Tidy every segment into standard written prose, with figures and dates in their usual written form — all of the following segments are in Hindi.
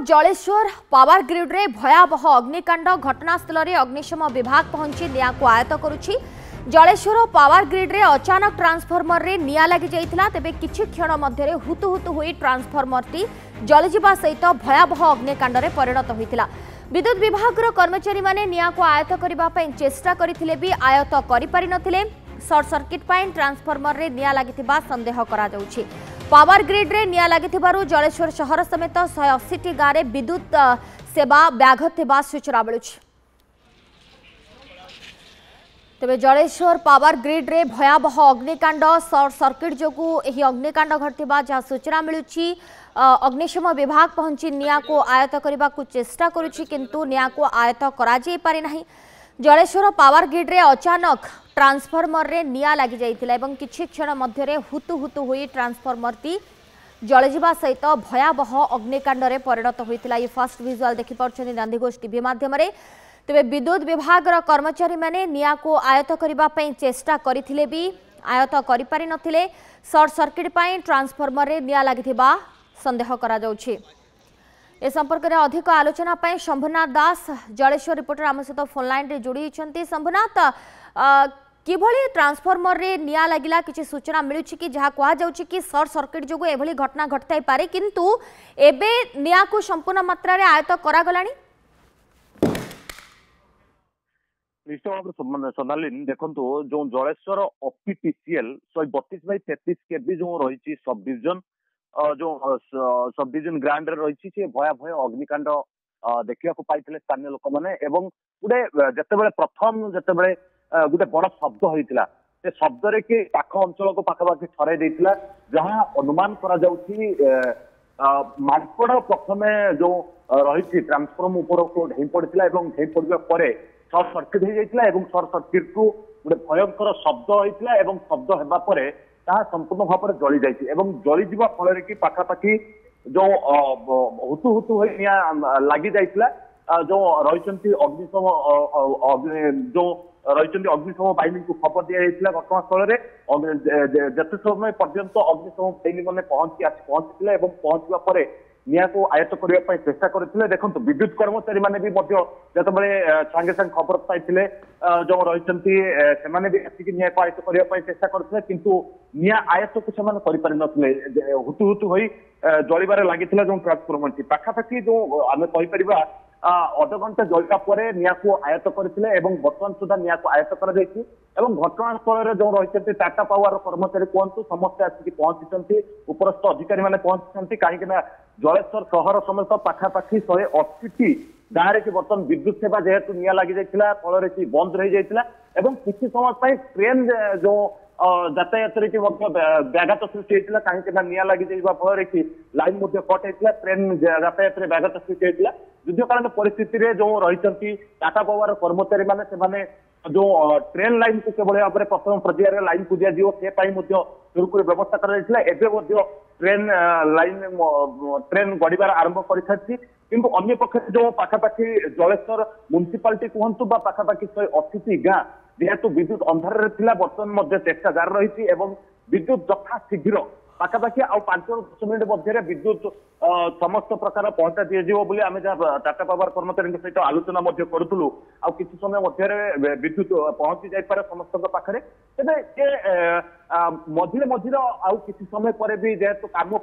जलेश्वर पावर ग्रिड रे भयावह अग्निकांड घटनास्थल में अग्निशम विभाग पहुंची निया को आयत करुछि। जलेश्वर पावर ग्रिड रे अचानक ट्रांसफॉर्मर रे निया लगी जाइतिला। तेबे किछि क्षण मध्यरे हुतु हुतु होई ट्रांसफॉर्मर टी जलिजिबा सहित भयावह अग्निकांड रे परिणत होइतिला। विद्युत विभाग कर्मचारी माने निया को आयत करबा पई चेष्टा करथिले भी आयत करि पारि नथिले। शॉर्ट सर्किट पई ट्रांसफॉर्मर रे निया लागितिबा संदेह करा जाउछि। पावर ग्रिड रे निया लागिथिबारु जलेश्वर शहर समेत 180 गाँव में विद्युत सेवा व्याघत होगा सूचना मिलुछि। तेबे जलेश्वर पावर ग्रिड रे भयावह अग्निकांड शॉर्ट सर्किट जोगु एही अग्निकांड घटिबा जहाँ सूचना मिलुछि। अग्निशम विभाग पहुंची निया को आयत करने को चेष्टा करुछि किंतु निया को आयत करा जाई पारि नाही। जलेश्वर पावर ग्रिड रे अचानक ट्रांसफॉर्मर रे निया लगी जाइतिला एवं किछि क्षण मध्यरे हुतु हुतु होई ट्रांसफॉर्मर टी जलिजिबा सहित भयावह अग्निकांड रे परिणत होइतिला। ये फर्स्ट विजुअल देखि पाउछन्ती नंदीघोष टीवी माध्यम रे। तेबे विद्युत विभाग कर्मचारी माने निया को आयत करबा पई चेष्टा करिथिले भी आयत करि पारि नथिले। शॉर्ट सर्किट पई ट्रांसफॉर्मर रे निया लागिथिबा संदेह करा जाउछि। ए संपर्क में अधिक आलोचना पाए शंभुनाथ दास जलेश्वर रिपोर्टर आम सहित फोन लाइन रे जोड़ी होती। शंभुनाथ किभली ट्रांसफॉर्मर रे निया लगिला किछि सूचना मिलुछि कि जहाँ कहा जाउछि कि शॉर्ट सर्किट जोगु एभली घटना घटताई पारे किंतु एबे निया को संपूर्ण मात्रा रे आयत करा गलानी। निश्चित भाव में सोनालीन देखो जो जलेश्वर ओपीटीसीएल 132/33 केबी जो रही सब डिविजन जो सब डिविजन ग्रांड रे रही से भयावह अग्निकांड देखा पाई स्थानीय लोक मैंने गोटे जिते प्रथम जिते गोटे बड़ शब्द होता से शब्द रे कि पाख अंचल को पाखापाखि ठराई देता जहाँ अनुमान करा मार्कड़ प्रथमे जो रही ट्रांसफॉर्म ऊपर को ढई पड़ा ढई पड़ा पर शॉर्ट सर्किट हो जाता है। शॉर्ट सर्किट को गोटे भयंकर शब्द होता है शब्द होगापर ताहा संपूर्ण भाव में जली जाइए जली जा फल कि पाखापाखि जो हुतु हुतु हो लगी जाइए जो रही अग्निशम जो रही अग्निशम बाहिनी को खबर दि जाता घटनास्थल में जिते समय पर्यंत अग्निशम बाहिनी मैंने पहुंची पहुंचवा पर निया को आयत करने चेष्टा करते। देखो विद्युत कर्मचारी माने भी जिते सांगे सांगे खबर पाई जो रही भी आसिक निया को आयत करने चेष्टा करते किंतु निया आयत को से हुतु हुतु हो जलिबार लगी जो ट्रांसफॉर्मर पाखापाखि जो आम कहीपर अध घंटे जलिया पर निया को आयत करते बर्तमान सुधा निया को आयत कर घटनास्थल जो रही टाटा पावर कर्मचारी कहतु समस्ते आसिक पहुंची उपरस्थ अधिकारी मैंने पहुंची कहीं जलेश्वर शहर समेत पाखापाखि 180 गाँव में बर्तमान विद्युत सेवा जेहेतु निया लगी जाता फल कि बंद रही जाता किसी समय ट्रेन जो यातायात व्याघात सृष्टि होता कहीं निया लगी जाइबा फल कि लाइन कट होता ट्रेन यातायात व्याघात सृष्टि होता युद्धकालीन परिस्थिति रे जो रही टाटा पावर कर्मचारी माने जो ट्रेन लाइन को केवल भाव में प्रथम पर्यायर लाइन को दिज्व से सुरखुरी व्यवस्था कर ट्रेन लाइन ट्रेन गड़बार आरंभ कर किंतु अन्य पक्ष जो पाखापाखि जलेश्वर म्युनिसिपालिटी कहतु पाखापाखि 180 गाँ जेहेतु विद्युत अंधार बर्तमान चेष्टा जारी रही विद्युत यथा शीघ्र पाखापाखि आ 5-10 मिनिट मध्य विद्युत समस्त प्रकार पहुंचा दिज्व आम जहाँ टाटा पावर कर्मचारी सहित आलोचना करूँ आ किसी समय मध्य विद्युत पहुंची जापे समस्त पाखे तेज मझे मझे आउ किसी समय पर भी जेहेतु कम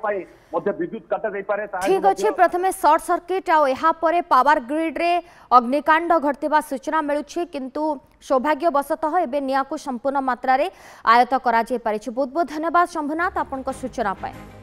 विद्युत काटा जापे। ठीक अच्छे प्रथमे शॉर्ट सर्किट आपर पावर ग्रिड रे अग्निकांड घटवा सूचना मिलूँ किंतु सौभाग्यवशतः एवं निया को संपूर्ण मात्रा रे आयत करा जाय पारिछि। बहुत बहुत धन्यवाद शंभुनाथ आपन सूचना पाए।